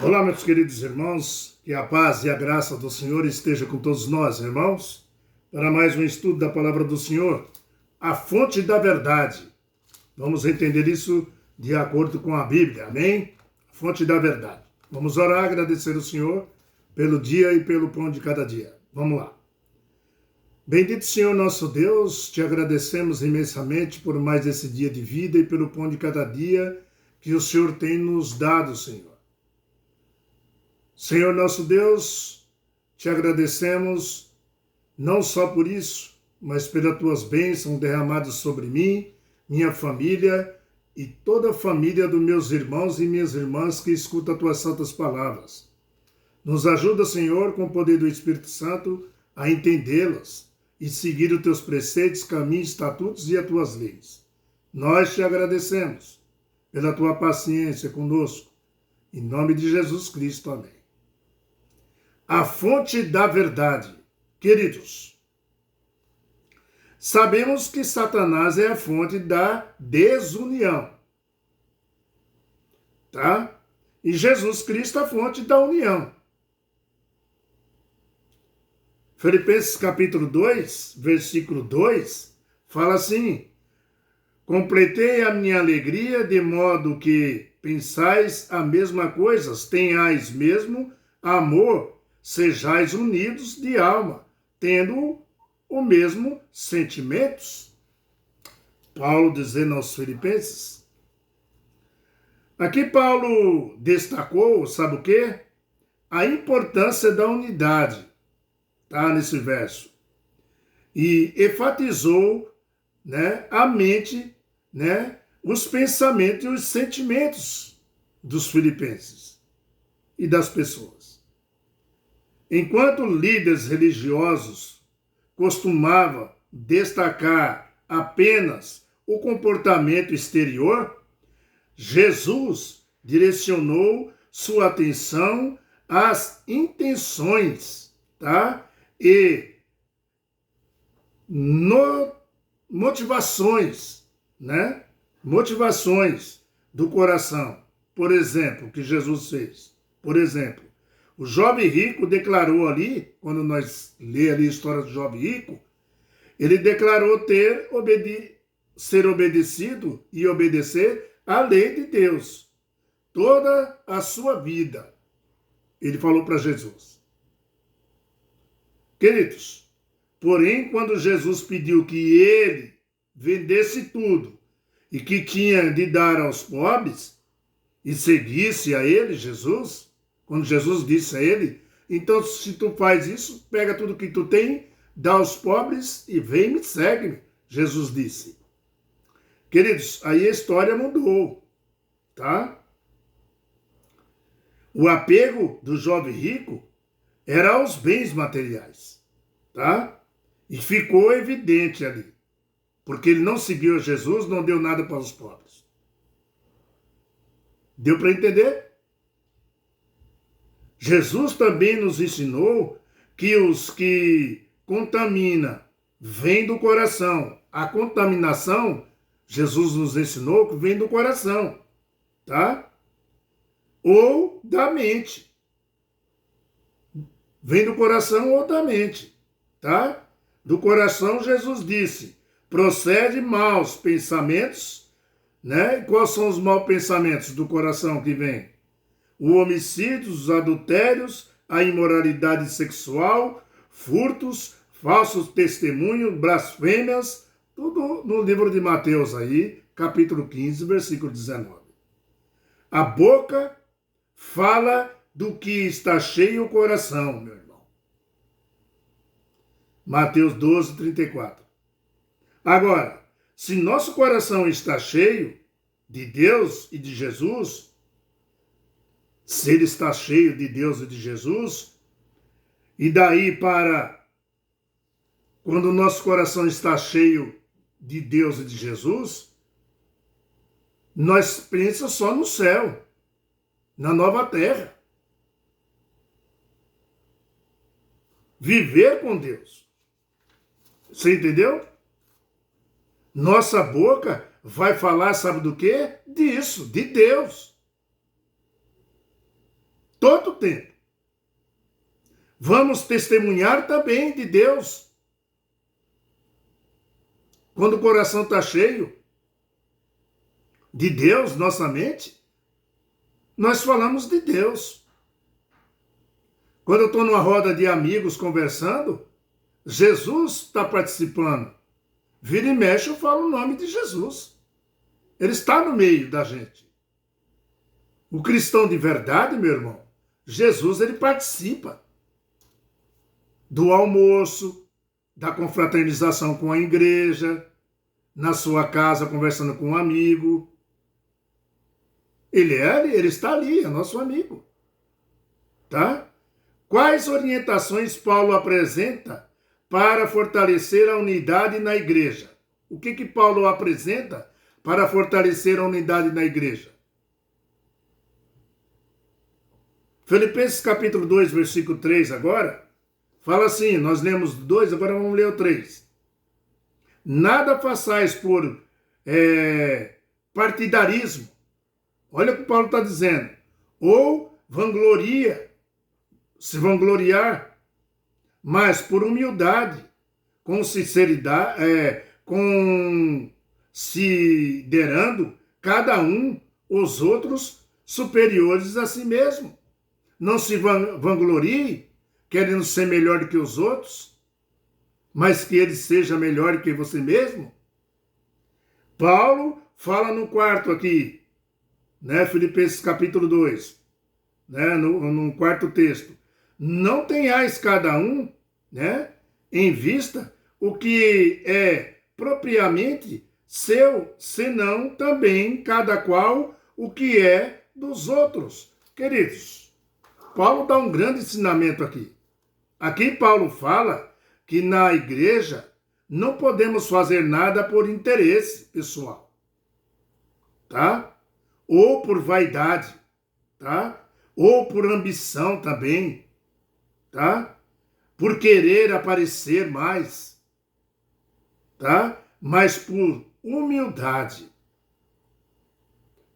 Olá, meus queridos irmãos, que a paz e a graça do Senhor esteja com todos nós, irmãos, para mais um estudo da palavra do Senhor, a fonte da verdade. Vamos entender isso de acordo com a Bíblia, amém? A fonte da verdade. Vamos orar, agradecer ao Senhor pelo dia e pelo pão de cada dia. Vamos lá. Bendito Senhor nosso Deus, te agradecemos imensamente por mais esse dia de vida e pelo pão de cada dia que o Senhor tem nos dado, Senhor. Senhor nosso Deus, te agradecemos não só por isso, mas pelas tuas bênçãos derramadas sobre mim, minha família e toda a família dos meus irmãos e minhas irmãs que escutam as tuas santas palavras. Nos ajuda, Senhor, com o poder do Espírito Santo, a entendê-las e seguir os teus preceitos, caminhos, estatutos e as tuas leis. Nós te agradecemos pela tua paciência conosco. Em nome de Jesus Cristo, amém. A fonte da verdade. Queridos, sabemos que Satanás é a fonte da desunião, tá? E Jesus Cristo é a fonte da união. Filipenses capítulo 2, versículo 2, fala assim: completei a minha alegria de modo que pensais a mesma coisa, tenhais mesmo amor, sejais unidos de alma, tendo o mesmo sentimentos. Paulo dizendo aos Filipenses. Aqui Paulo destacou, sabe o quê? A importância da unidade, tá? Nesse verso. E enfatizou, né, a mente, né, os pensamentos e os sentimentos dos filipenses e das pessoas. Enquanto líderes religiosos costumavam destacar apenas o comportamento exterior, Jesus direcionou sua atenção às intenções, tá? E motivações, né? Motivações do coração. Por exemplo, o que Jesus fez. Por exemplo, o jovem rico declarou ali, quando nós lemos ali a história do jovem rico, ele declarou ser obedecido e obedecer à lei de Deus toda a sua vida. Ele falou para Jesus. Queridos, porém, quando Jesus pediu que ele vendesse tudo e que tinha de dar aos pobres e seguisse a ele, Jesus, quando Jesus disse a ele, então se tu faz isso, pega tudo que tu tem, dá aos pobres e vem me segue-me, Jesus disse. Queridos, aí a história mudou, tá? O apego do jovem rico era aos bens materiais, tá? E ficou evidente ali, porque ele não seguiu Jesus, não deu nada para os pobres. Deu para entender? Jesus também nos ensinou que os que contaminam vêm do coração. A contaminação, Jesus nos ensinou que vem do coração, tá? Ou da mente. Vem do coração ou da mente, tá? Do coração, Jesus disse, procede maus pensamentos, né? E quais são os maus pensamentos do coração que vem? O homicídio, os adultérios, a imoralidade sexual, furtos, falsos testemunhos, blasfêmias, tudo no livro de Mateus aí, capítulo 15, versículo 19. A boca fala do que está cheio o coração, meu irmão. Mateus 12, 34. Agora, se nosso coração está cheio de Deus e de Jesus, se ele está cheio de Deus e de Jesus, e daí para quando o nosso coração está cheio de Deus e de Jesus, nós pensamos só no céu, na nova terra. Viver com Deus. Você entendeu? Nossa boca vai falar, sabe do quê? Disso, de Deus. todo tempo. Vamos testemunhar também de Deus. Quando o coração está cheio de Deus, nossa mente, nós falamos de Deus. Quando eu estou numa roda de amigos conversando, Jesus está participando. Vira e mexe, eu falo o nome de Jesus. Ele está no meio da gente. O cristão de verdade, meu irmão, Jesus, ele participa do almoço, da confraternização com a igreja, na sua casa conversando com um amigo. Ele está ali, é nosso amigo. Tá? Quais orientações Paulo apresenta para fortalecer a unidade na igreja? O que Paulo apresenta para fortalecer a unidade na igreja? Filipenses capítulo 2, versículo 3 agora, fala assim, nós lemos 2, agora vamos ler o 3. Nada façais por partidarismo. Olha o que Paulo está dizendo. Ou se vangloriar, mas por humildade, com sinceridade, considerando cada um os outros superiores a si mesmo. Não se vanglorie, querendo ser melhor do que os outros, mas que ele seja melhor que você mesmo. Paulo fala no quarto aqui, né, Filipenses capítulo 2, né, no quarto texto. Não tenhais cada um, né, em vista o que é propriamente seu, senão também cada qual o que é dos outros. Queridos, Paulo dá um grande ensinamento aqui. Aqui Paulo fala que na igreja não podemos fazer nada por interesse pessoal, tá? Ou por vaidade, tá? Ou por ambição também, tá? Por querer aparecer mais, tá? Mas por humildade.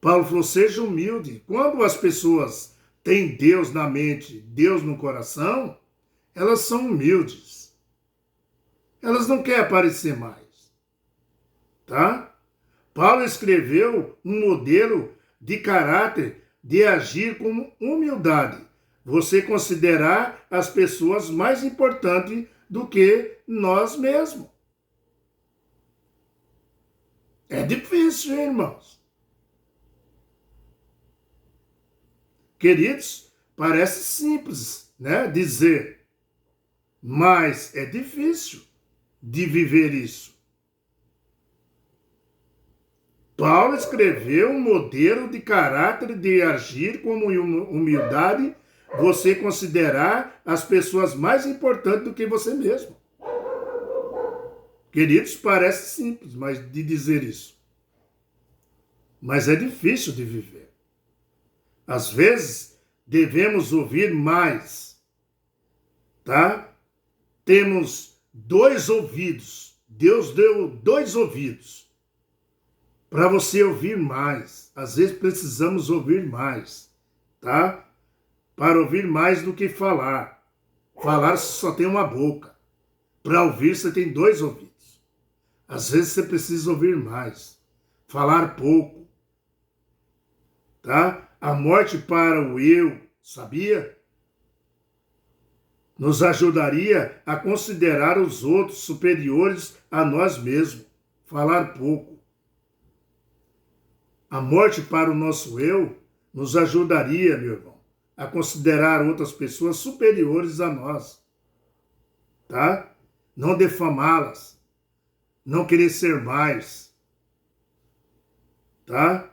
Paulo falou, seja humilde. Quando as pessoas têm Deus na mente, Deus no coração, elas são humildes. Elas não querem aparecer mais, tá? Paulo escreveu um modelo de caráter de agir com humildade. Você considerar as pessoas mais importantes do que nós mesmos. É difícil, hein, irmãos? Queridos, parece simples, né, dizer, mas é difícil de viver isso. Paulo escreveu um modelo de caráter de agir com humildade, você considerar as pessoas mais importantes do que você mesmo. Queridos, parece simples, mas de dizer isso. Mas é difícil de viver. Às vezes, devemos ouvir mais, tá? Temos 2 ouvidos. Deus deu 2 ouvidos para você ouvir mais. Às vezes precisamos ouvir mais, tá? Para ouvir mais do que falar. Falar só tem uma boca. Para ouvir você tem 2 ouvidos. Às vezes você precisa ouvir mais. Falar pouco, tá? A morte para o eu, sabia? Nos ajudaria a considerar os outros superiores a nós mesmos. Falar pouco. A morte para o nosso eu nos ajudaria, meu irmão, a considerar outras pessoas superiores a nós. Tá? Não defamá-las. Não querer ser mais. Tá?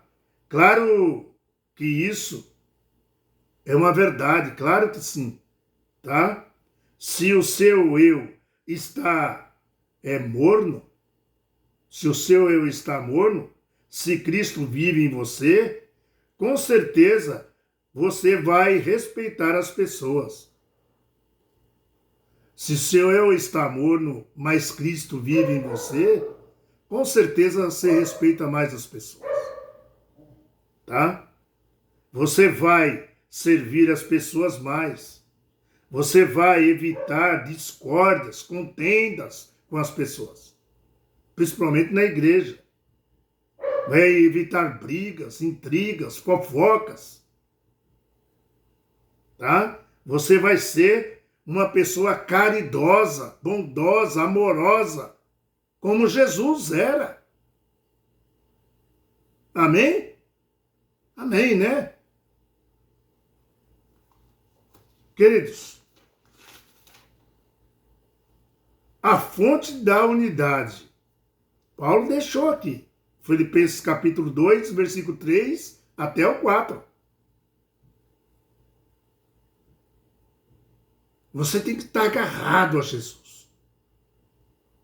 Claro que isso é uma verdade, claro que sim, tá? Se o seu eu está morno, se o seu eu está morno, se Cristo vive em você, com certeza você vai respeitar as pessoas. Se seu eu está morno, mas Cristo vive em você, com certeza você respeita mais as pessoas, tá? Você vai servir as pessoas mais. Você vai evitar discórdias, contendas com as pessoas, principalmente na igreja. Vai evitar brigas, intrigas, fofocas. Tá? Você vai ser uma pessoa caridosa, bondosa, amorosa, como Jesus era. Amém? Amém, né? Queridos, a fonte da unidade, Paulo deixou aqui. Filipenses capítulo 2, versículo 3 até o 4. Você tem que estar agarrado a Jesus.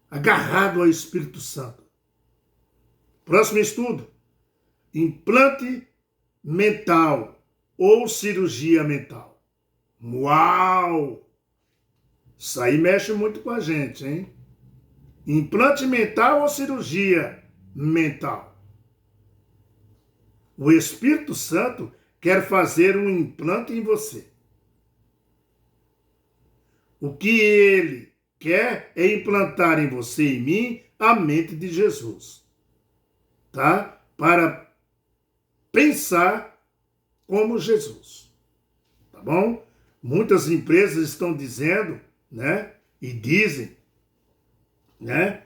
Agarrado ao Espírito Santo. Próximo estudo. Implante mental ou cirurgia mental. Uau! Isso aí mexe muito com a gente, hein? Implante mental ou cirurgia mental? O Espírito Santo quer fazer um implante em você. O que ele quer é implantar em você e em mim a mente de Jesus. Tá? Para pensar como Jesus. Tá bom? Muitas empresas estão dizendo, né? E dizem, né?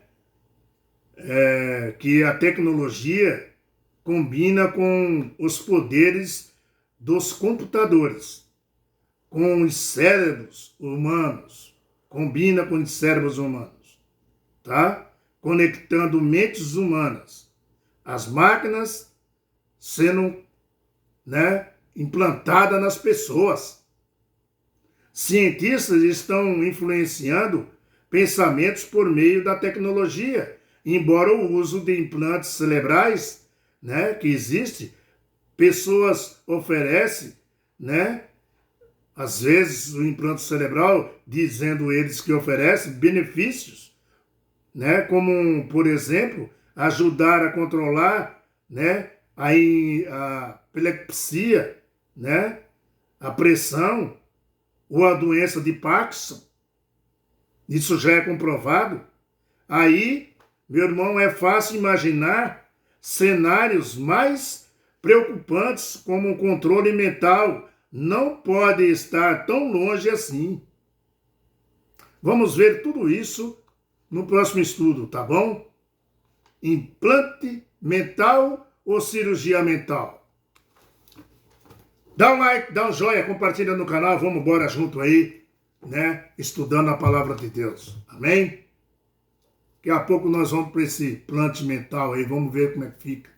Que a tecnologia combina com os poderes dos computadores, com os cérebros humanos, combina com os cérebros humanos, tá? Conectando mentes humanas, as máquinas sendo, né, implantadas nas pessoas. Cientistas estão influenciando pensamentos por meio da tecnologia, embora o uso de implantes cerebrais, né, que existe, pessoas oferecem, né, às vezes o implante cerebral, dizendo eles que oferece benefícios, né, como, por exemplo, ajudar a controlar, né, a epilepsia, né, a pressão ou a doença de Parkinson. Isso já é comprovado. Aí, meu irmão, é fácil imaginar cenários mais preocupantes como o controle mental não pode estar tão longe assim. Vamos ver tudo isso no próximo estudo, tá bom? Implante mental ou cirurgia mental? Dá um like, dá um joinha, compartilha no canal, vamos embora junto aí, né? Estudando a palavra de Deus. Amém? Daqui a pouco nós vamos para esse implante mental aí, vamos ver como é que fica.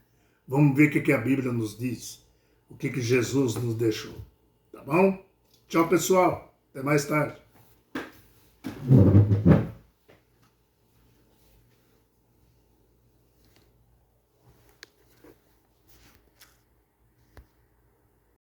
Vamos ver o que a Bíblia nos diz, o que Jesus nos deixou. Tá bom? Tchau, pessoal. Até mais tarde.